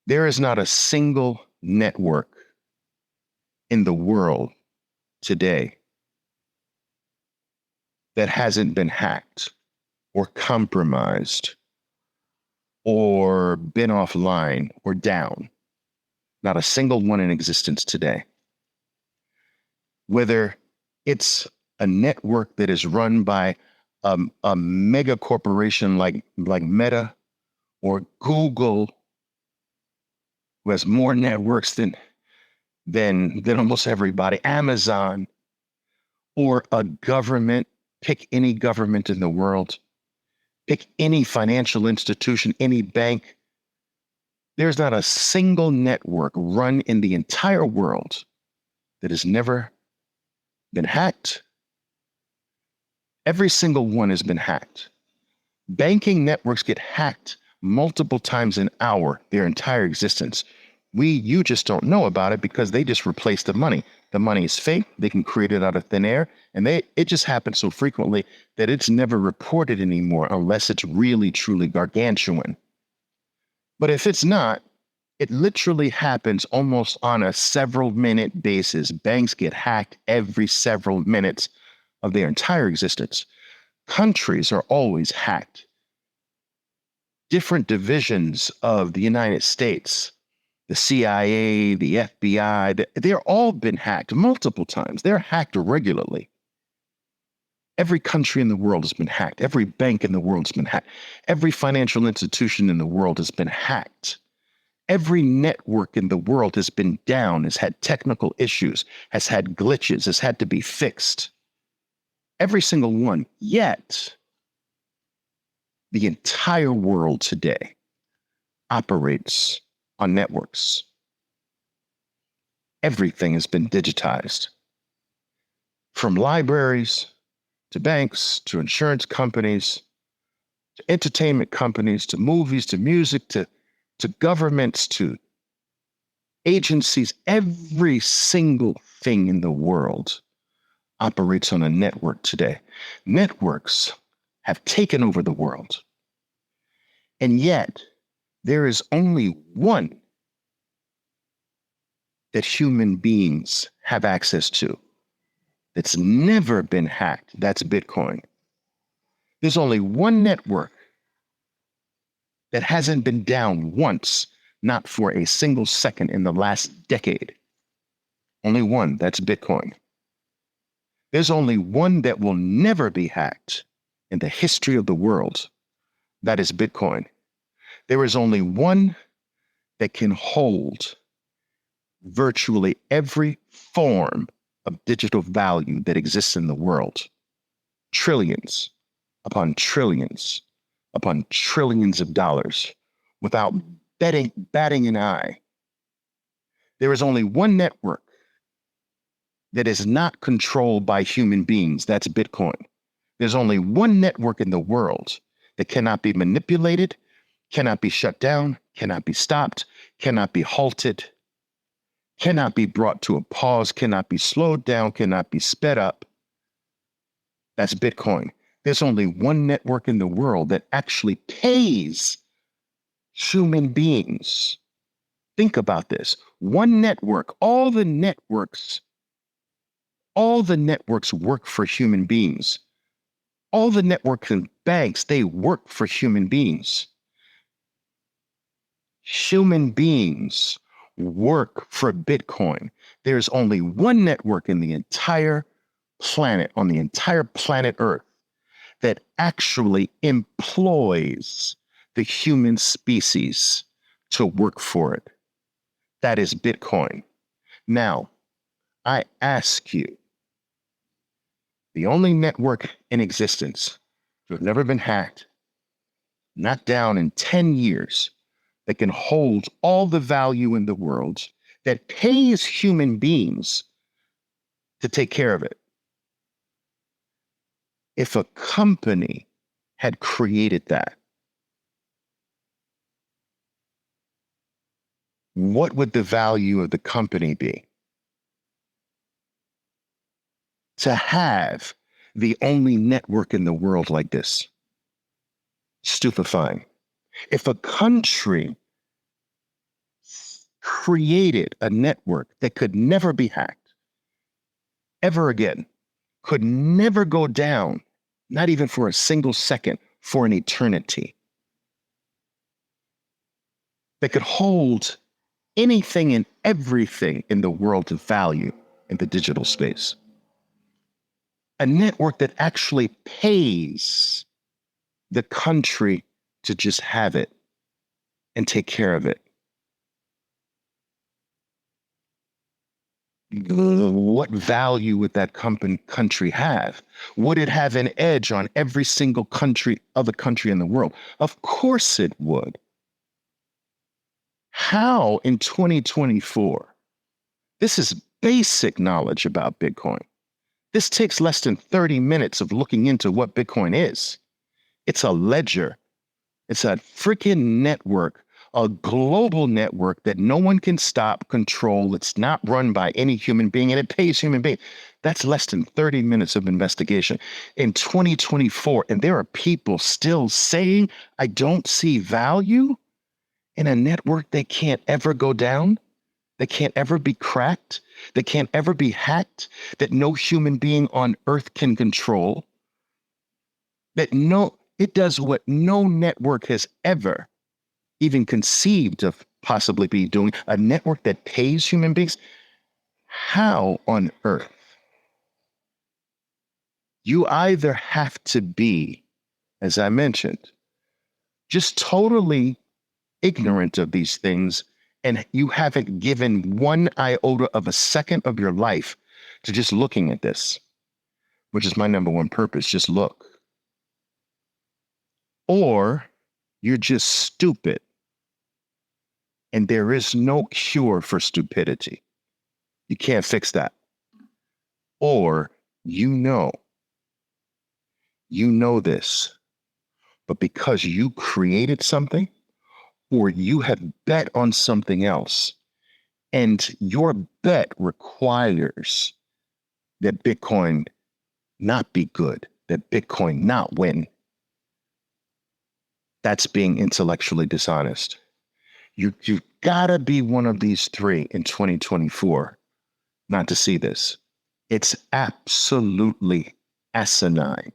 There is not a single network in the world today that hasn't been hacked or compromised or been offline or down. Not a single one in existence today. Whether it's a network that is run by a mega corporation like Meta or Google, who has more networks than almost everybody, Amazon, or a government, pick any government in the world, pick any financial institution, any bank. There's not a single network run in the entire world that has never been hacked. Every single one has been hacked. Banking networks get hacked multiple times an hour, their entire existence. You just don't know about it because they just replace the money. The money is fake. They can create it out of thin air. And it just happens so frequently that it's never reported anymore unless it's really, truly gargantuan. But if it's not, it literally happens almost on a several minute basis. Banks get hacked every several minutes of their entire existence. Countries are always hacked. Different divisions of the United States, the CIA, the FBI, they're all been hacked multiple times. They're hacked regularly. Every country in the world has been hacked. Every bank in the world has been hacked. Every financial institution in the world has been hacked. Every network in the world has been down, has had technical issues, has had glitches, has had to be fixed. Every single one. Yet, the entire world today operates on networks. Everything has been digitized. From libraries to banks to insurance companies to entertainment companies to movies to music to governments to agencies, every single thing in the world operates on a network today. Networks have taken over the world. And yet, there is only one that human beings have access to that's never been hacked. That's Bitcoin. There's only one network that hasn't been down once, not for a single second in the last decade. Only one, that's Bitcoin. There's only one that will never be hacked in the history of the world. That is Bitcoin. There is only one that can hold virtually every form of digital value that exists in the world. Trillions upon trillions upon trillions of dollars without batting an eye. There is only one network that is not controlled by human beings. That's Bitcoin. There's only one network in the world that cannot be manipulated, cannot be shut down, cannot be stopped, cannot be halted, cannot be brought to a pause, cannot be slowed down, cannot be sped up. That's Bitcoin. There's only one network in the world that actually pays human beings. Think about this. One network, all the networks work for human beings. All the networks and banks, they work for human beings. Human beings work for Bitcoin. There's only one network in the entire planet, on the entire planet Earth, that actually employs the human species to work for it. That is Bitcoin. Now, I ask you, the only network in existence to have never been hacked, not down in 10 years, that can hold all the value in the world, that pays human beings to take care of it. If a company had created that, what would the value of the company be? To have the only network in the world like this. Stupefying. If a country created a network that could never be hacked ever again, could never go down, not even for a single second, for an eternity, that could hold anything and everything in the world of value in the digital space. A network that actually pays the country to just have it and take care of it. What value would that country have? Would it have an edge on every single other country in the world? Of course it would. How in 2024? This is basic knowledge about Bitcoin. This takes less than 30 minutes of looking into what Bitcoin is. It's a ledger. It's a freaking network, a global network that no one can stop, control. It's not run by any human being, and it pays human beings. That's less than 30 minutes of investigation in 2024. And there are people still saying, I don't see value in a network that can't ever go down, that can't ever be cracked, that can't ever be hacked, that no human being on earth can control, it does what no network has ever even conceived of possibly be doing, a network that pays human beings. How on earth? You either have to be, as I mentioned, just totally ignorant of these things, and you haven't given one iota of a second of your life to just looking at this, which is my number one purpose, just look. Or you're just stupid, and there is no cure for stupidity. You can't fix that. Or you know this, but because you created something, or you have bet on something else, and your bet requires that Bitcoin not be good, that Bitcoin not win, that's being intellectually dishonest. You've got to be one of these three in 2024 not to see this. It's absolutely asinine.